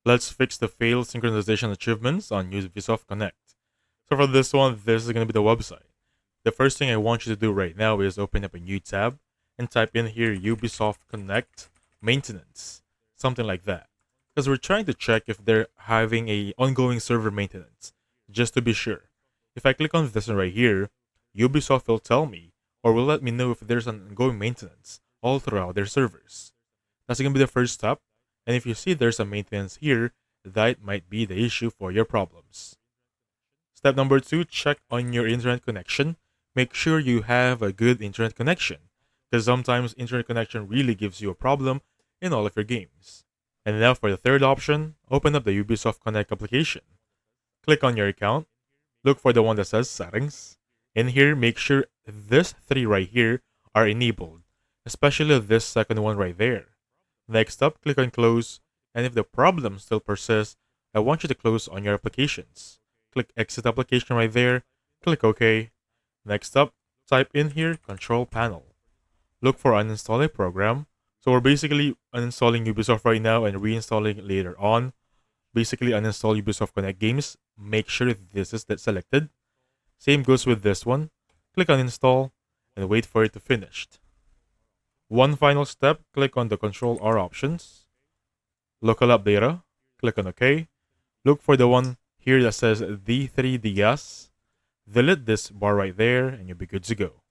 Let's fix the failed synchronization achievements on Ubisoft Connect. So for this one, this is going to be the website. The first thing I want you to do right now is open up a new tab and type in here Ubisoft Connect maintenance, something like that. Because we're trying to check if they're having a ongoing server maintenance, just to be sure. If I click on this one right here, Ubisoft will tell me or will let me know if there's an ongoing maintenance all throughout their servers. That's going to be the first step, and if you see there's a maintenance here, that might be the issue for your problems. Step number 2, check on your internet connection. Make sure you have a good internet connection, because sometimes internet connection really gives you a problem in all of your games. And now for the third option, open up the Ubisoft Connect application. Click on your account, look for the one that says settings. In here, make sure this 3 right here are enabled, especially this second one right there. Next up, click on close, and if the problem still persists, I want you to close on your applications. Click exit application right there, click OK. Next up, type in here control panel. Look for uninstall a program. So we're basically uninstalling Ubisoft right now and reinstalling it later on. Basically uninstall Ubisoft Connect games. Make sure this is selected. Same goes with this one. Click on install and wait for it to finish. One final step, click on the Control R options. Local up data, click on OK. Look for the one here that says D3DS. Delete this bar right there and you'll be good to go.